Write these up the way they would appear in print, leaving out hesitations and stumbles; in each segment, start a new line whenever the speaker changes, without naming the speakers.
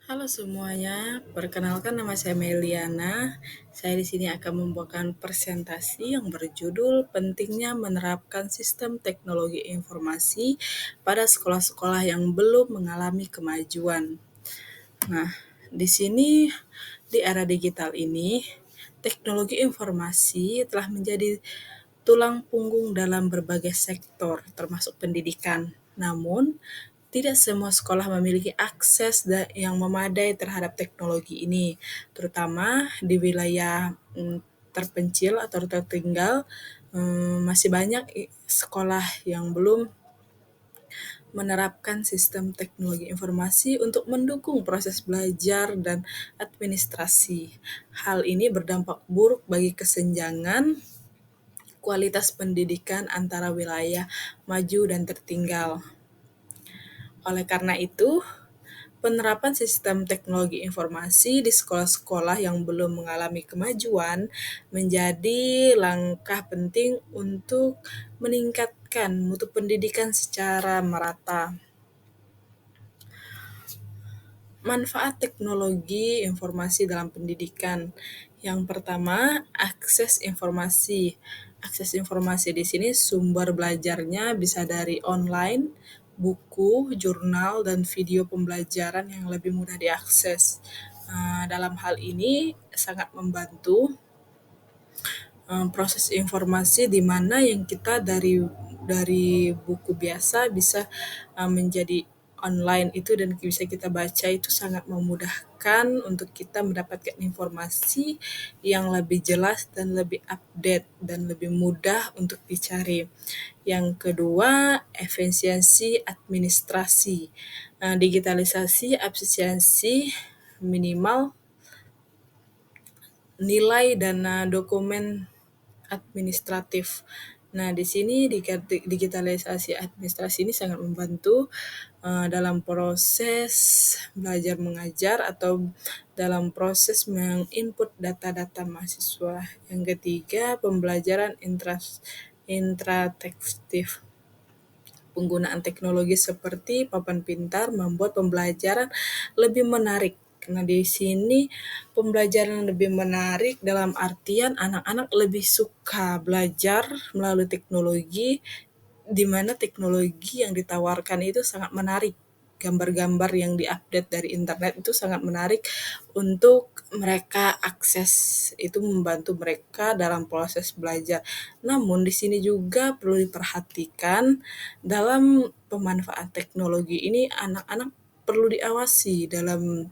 Halo semuanya, perkenalkan nama saya Meliana. Saya di sini akan membawakan presentasi yang berjudul Pentingnya Menerapkan Sistem Teknologi Informasi pada Sekolah-sekolah yang Belum Mengalami Kemajuan. Nah, di sini di era digital ini, teknologi informasi telah menjadi tulang punggung dalam berbagai sektor, termasuk pendidikan. Namun, tidak semua sekolah memiliki akses yang memadai terhadap teknologi ini, terutama di wilayah terpencil atau tertinggal. Masih banyak sekolah yang belum menerapkan sistem teknologi informasi untuk mendukung proses belajar dan administrasi. Hal ini berdampak buruk bagi kesenjangan kualitas pendidikan antara wilayah maju dan tertinggal. Oleh karena itu, penerapan sistem teknologi informasi di sekolah-sekolah yang belum mengalami kemajuan menjadi langkah penting untuk meningkatkan mutu pendidikan secara merata. Manfaat teknologi informasi dalam pendidikan. Yang pertama, akses informasi. Akses informasi di sini sumber belajarnya bisa dari online, buku, jurnal, dan video pembelajaran yang lebih mudah diakses. Dalam hal ini sangat membantu proses informasi di mana yang kita dari buku biasa bisa menjadi online itu dan bisa kita baca, itu sangat memudahkan untuk kita mendapatkan informasi yang lebih jelas dan lebih update dan lebih mudah untuk dicari. Yang kedua, efisiensi administrasi. Digitalisasi efisiensi minimal nilai dan dokumen administratif. Nah, di sini digitalisasi administrasi ini sangat membantu dalam proses belajar mengajar atau dalam proses menginput data-data mahasiswa. Yang ketiga, pembelajaran intratekstif. Penggunaan teknologi seperti papan pintar membuat pembelajaran lebih menarik. Nah, di sini pembelajaran lebih menarik dalam artian anak-anak lebih suka belajar melalui teknologi, di mana teknologi yang ditawarkan itu sangat menarik. Gambar-gambar yang diupdate dari internet itu sangat menarik untuk mereka akses, itu membantu mereka dalam proses belajar. Namun di sini juga perlu diperhatikan dalam pemanfaatan teknologi ini anak-anak perlu diawasi dalam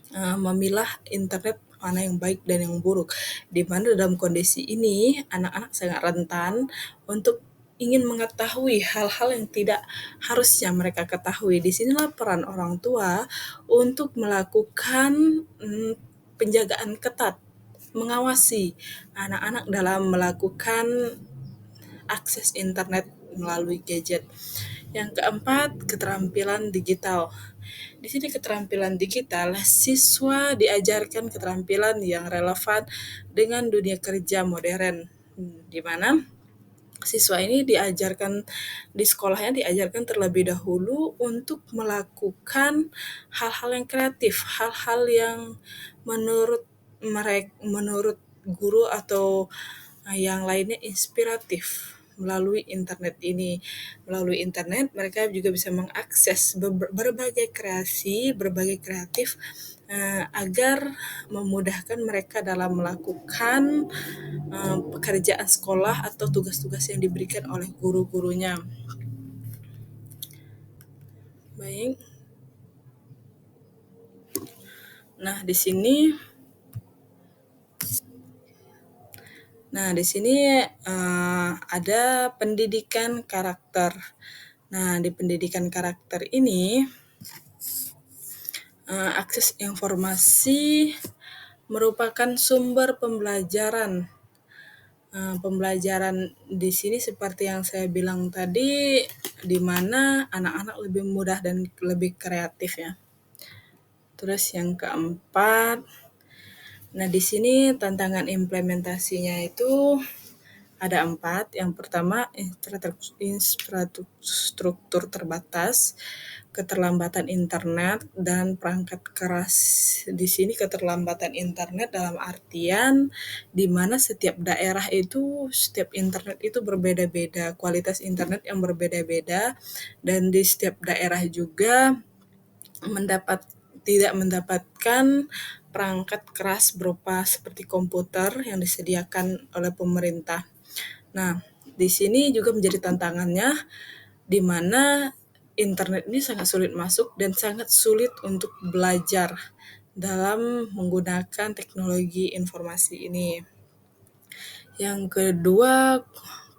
memilah internet mana yang baik dan yang buruk. Di mana dalam kondisi ini anak-anak sangat rentan untuk ingin mengetahui hal-hal yang tidak harusnya mereka ketahui. Di sinilah peran orang tua untuk melakukan penjagaan ketat, mengawasi anak-anak dalam melakukan akses internet melalui gadget. Yang keempat, keterampilan digital. Di sini keterampilan digital, siswa diajarkan keterampilan yang relevan dengan dunia kerja modern, di mana siswa ini diajarkan di sekolahnya diajarkan terlebih dahulu untuk melakukan hal-hal yang kreatif, hal-hal yang menurut guru atau yang lainnya inspiratif melalui internet ini. Melalui internet mereka juga bisa mengakses berbagai kreasi, berbagai kreatif agar memudahkan mereka dalam melakukan pekerjaan sekolah atau tugas-tugas yang diberikan oleh guru-gurunya. Baik. Nah, di sini ada pendidikan karakter. Nah, di pendidikan karakter ini akses informasi merupakan sumber pembelajaran. Pembelajaran di sini seperti yang saya bilang tadi, di mana anak-anak lebih mudah dan lebih kreatif ya. Terus yang keempat, nah di sini tantangan implementasinya itu Ada 4. Yang pertama, infrastruktur terbatas, keterlambatan internet, dan perangkat keras. Di sini keterlambatan internet dalam artian di mana setiap daerah itu, setiap internet itu berbeda-beda, kualitas internet yang berbeda-beda, dan di setiap daerah juga tidak mendapatkan perangkat keras berupa seperti komputer yang disediakan oleh pemerintah. Nah, di sini juga menjadi tantangannya, di mana internet ini sangat sulit masuk dan sangat sulit untuk belajar dalam menggunakan teknologi informasi ini. Yang kedua,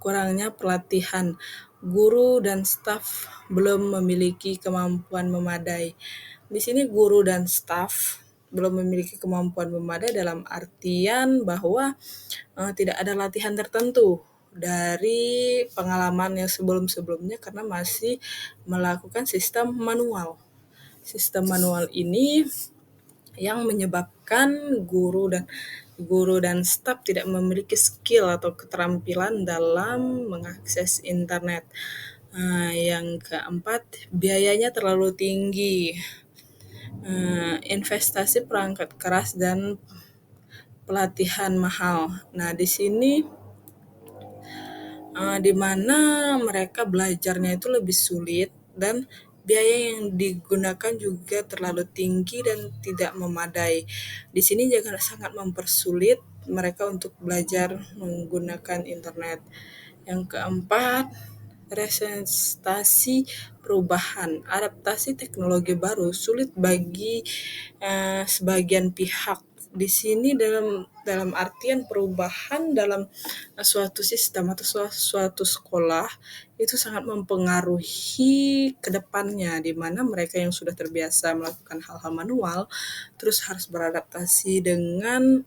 kurangnya pelatihan. Guru dan staf belum memiliki kemampuan memadai. Di sini guru dan staf belum memiliki kemampuan memadai dalam artian bahwa tidak ada latihan tertentu dari pengalaman yang sebelum-sebelumnya karena masih melakukan sistem manual. Sistem manual ini yang menyebabkan guru dan staf tidak memiliki skill atau keterampilan dalam mengakses internet. Yang keempat, biayanya terlalu tinggi. Investasi perangkat keras dan pelatihan mahal. Nah, di sini di mana mereka belajarnya itu lebih sulit dan biaya yang digunakan juga terlalu tinggi dan tidak memadai. Di sini juga sangat mempersulit mereka untuk belajar menggunakan internet. Yang keempat, resistasi perubahan. Adaptasi teknologi baru sulit bagi sebagian pihak. Di sini dalam artian perubahan dalam suatu sistem atau suatu sekolah itu sangat mempengaruhi ke depannya, di mana mereka yang sudah terbiasa melakukan hal-hal manual terus harus beradaptasi dengan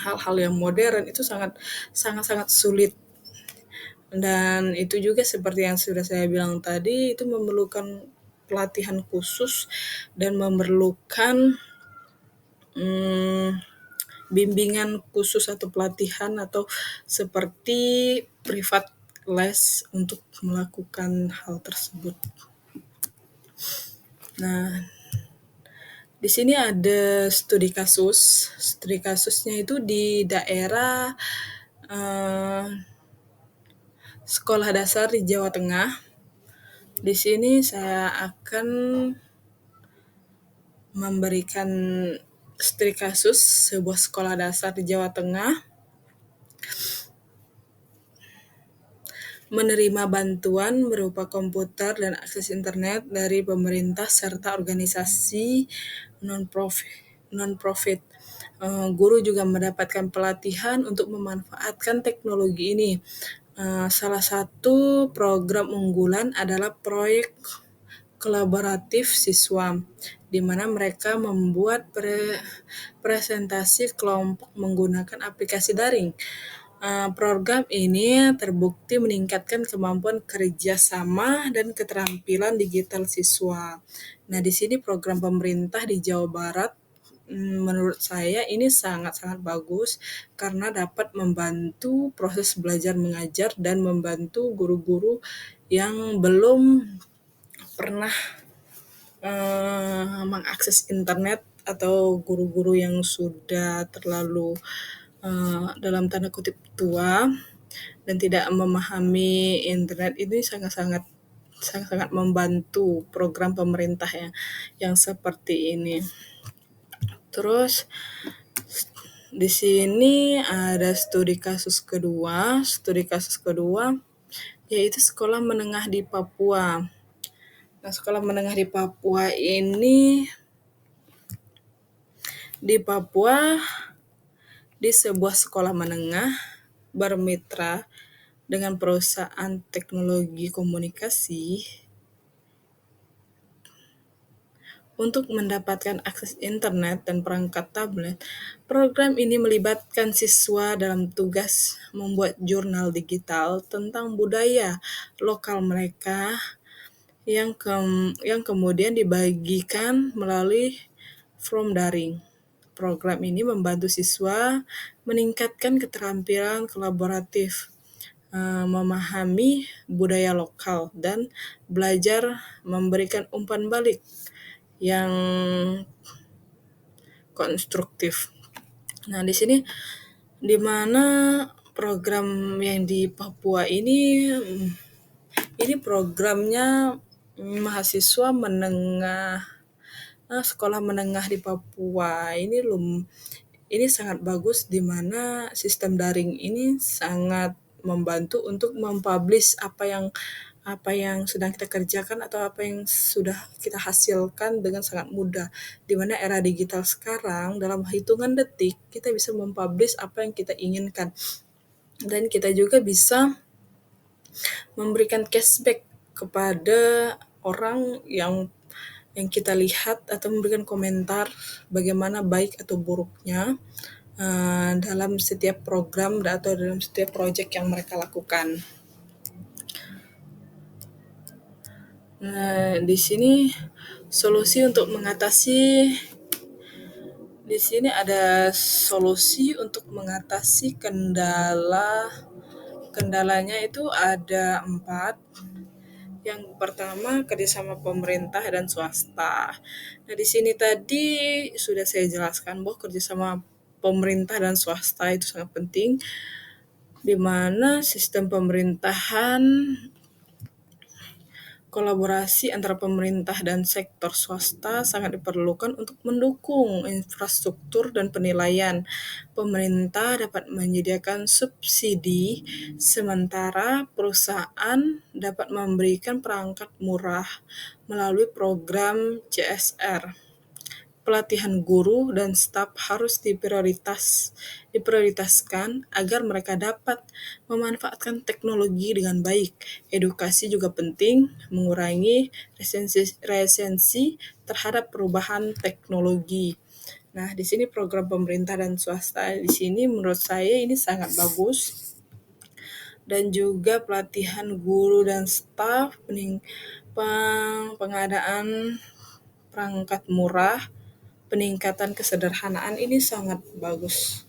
hal-hal yang modern itu sangat sulit. Dan itu juga seperti yang sudah saya bilang tadi, itu memerlukan pelatihan khusus dan memerlukan bimbingan khusus atau pelatihan atau seperti privat les untuk melakukan hal tersebut. Nah, di sini ada studi kasus. Studi kasusnya itu di daerah sekolah dasar di Jawa Tengah. Di sini saya akan memberikan studi kasus sebuah sekolah dasar di Jawa Tengah menerima bantuan berupa komputer dan akses internet dari pemerintah serta organisasi non-profit. Guru juga mendapatkan pelatihan untuk memanfaatkan teknologi ini. Salah satu program unggulan adalah proyek kolaboratif siswa, di mana mereka membuat presentasi kelompok menggunakan aplikasi daring. Program ini terbukti meningkatkan kemampuan kerjasama dan keterampilan digital siswa. Nah, di sini program pemerintah di Jawa Barat menurut saya ini sangat-sangat bagus karena dapat membantu proses belajar mengajar dan membantu guru-guru yang belum pernah mengakses internet atau guru-guru yang sudah terlalu dalam tanda kutip tua dan tidak memahami internet. Ini sangat-sangat membantu program pemerintah yang seperti ini. Terus di sini ada studi kasus kedua yaitu sekolah menengah di Papua. Nah, sekolah menengah di Papua ini di sebuah sekolah menengah bermitra dengan perusahaan teknologi komunikasi untuk mendapatkan akses internet dan perangkat tablet. Program ini melibatkan siswa dalam tugas membuat jurnal digital tentang budaya lokal mereka yang kemudian dibagikan melalui forum daring. program ini membantu siswa meningkatkan keterampilan kolaboratif, memahami budaya lokal, dan belajar memberikan umpan balik yang konstruktif. Nah, di sini di mana program yang di Papua ini programnya mahasiswa menengah, sekolah menengah di Papua ini sangat bagus, di mana sistem daring ini sangat membantu untuk mempublish apa yang sedang kita kerjakan atau apa yang sudah kita hasilkan dengan sangat mudah. Di mana era digital sekarang, dalam hitungan detik kita bisa mempublish apa yang kita inginkan. Dan kita juga bisa memberikan cashback kepada orang yang kita lihat atau memberikan komentar bagaimana baik atau buruknya dalam setiap program atau dalam setiap proyek yang mereka lakukan. Nah, di sini ada solusi untuk mengatasi kendalanya itu ada 4. Yang pertama, kerjasama pemerintah dan swasta. Nah, di sini tadi sudah saya jelaskan bahwa kerjasama pemerintah dan swasta itu sangat penting, di mana sistem pemerintahan, kolaborasi antara pemerintah dan sektor swasta sangat diperlukan untuk mendukung infrastruktur dan penilaian. Pemerintah dapat menyediakan subsidi, sementara perusahaan dapat memberikan perangkat murah melalui program CSR. Pelatihan guru dan staf harus diprioritaskan agar mereka dapat memanfaatkan teknologi dengan baik. Edukasi juga penting, mengurangi resensi terhadap perubahan teknologi. Nah, di sini program pemerintah dan swasta di sini menurut saya ini sangat bagus. Dan juga pelatihan guru dan staf, pengadaan perangkat murah, peningkatan kesederhanaan ini sangat bagus,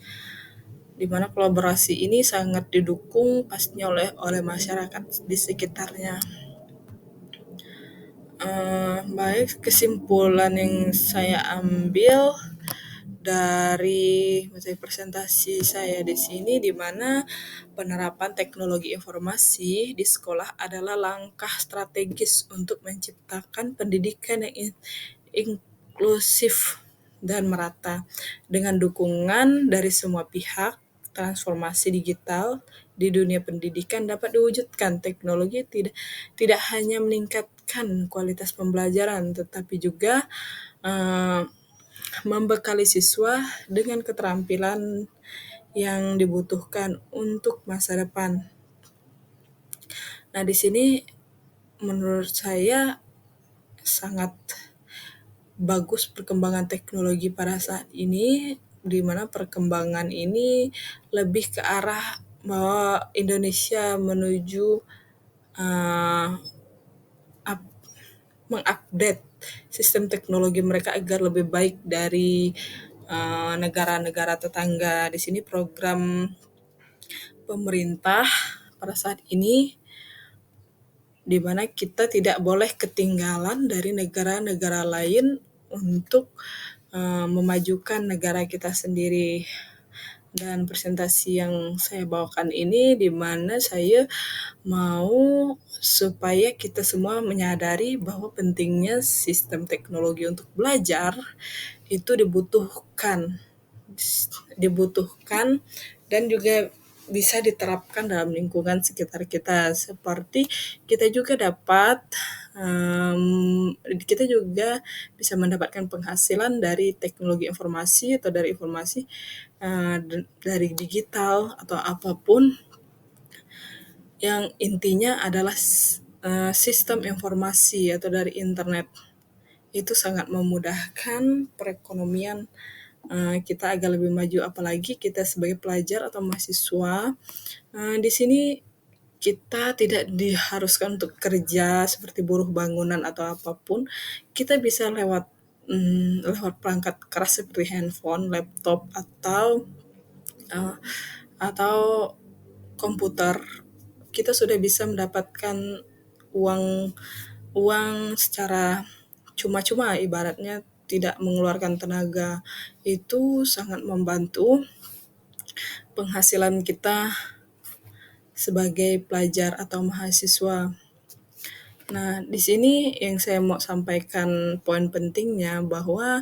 di mana kolaborasi ini sangat didukung pastinya oleh masyarakat di sekitarnya. Baik, kesimpulan yang saya ambil dari materi presentasi saya di sini, di mana penerapan teknologi informasi di sekolah adalah langkah strategis untuk menciptakan pendidikan yang inklusif dan merata. Dengan dukungan dari semua pihak, transformasi digital di dunia pendidikan dapat diwujudkan. Teknologi tidak hanya meningkatkan kualitas pembelajaran, tetapi juga membekali siswa dengan keterampilan yang dibutuhkan untuk masa depan. Nah, di sini menurut saya sangat bagus perkembangan teknologi pada saat ini, di mana perkembangan ini lebih ke arah bahwa Indonesia menuju mengupdate sistem teknologi mereka agar lebih baik dari negara-negara tetangga. Di sini program pemerintah pada saat ini, di mana kita tidak boleh ketinggalan dari negara-negara lain untuk memajukan negara kita sendiri. Dan presentasi yang saya bawakan ini, di mana saya mau supaya kita semua menyadari bahwa pentingnya sistem teknologi untuk belajar itu dibutuhkan dan juga bisa diterapkan dalam lingkungan sekitar kita. Seperti kita juga bisa mendapatkan penghasilan dari teknologi informasi atau dari informasi dari digital atau apapun, yang intinya adalah sistem informasi atau dari internet. Itu sangat memudahkan perekonomian kita agar lebih maju, apalagi kita sebagai pelajar atau mahasiswa. Di sini kita tidak diharuskan untuk kerja seperti buruh bangunan atau apapun. Kita bisa lewat lewat perangkat keras seperti handphone, laptop, eee, atau komputer, kita sudah bisa mendapatkan uang uang secara cuma-cuma, ibaratnya tidak mengeluarkan tenaga. Itu sangat membantu penghasilan kita sebagai pelajar atau mahasiswa. Nah, di sini yang saya mau sampaikan poin pentingnya, bahwa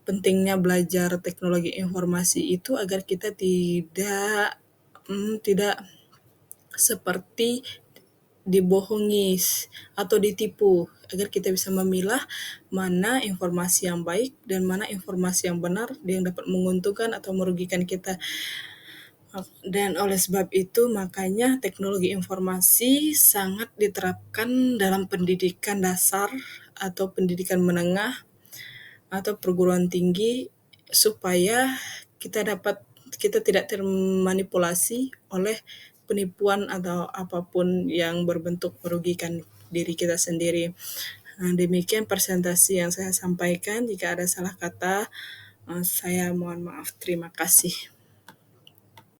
pentingnya belajar teknologi informasi itu agar kita tidak seperti dibohongi atau ditipu, agar kita bisa memilah mana informasi yang baik dan mana informasi yang benar yang dapat menguntungkan atau merugikan kita. Dan oleh sebab itu makanya teknologi informasi sangat diterapkan dalam pendidikan dasar atau pendidikan menengah atau perguruan tinggi, supaya kita tidak termanipulasi oleh penipuan atau apapun yang berbentuk merugikan diri kita sendiri. Nah, demikian presentasi yang saya sampaikan. Jika ada salah kata, saya mohon maaf. Terima kasih.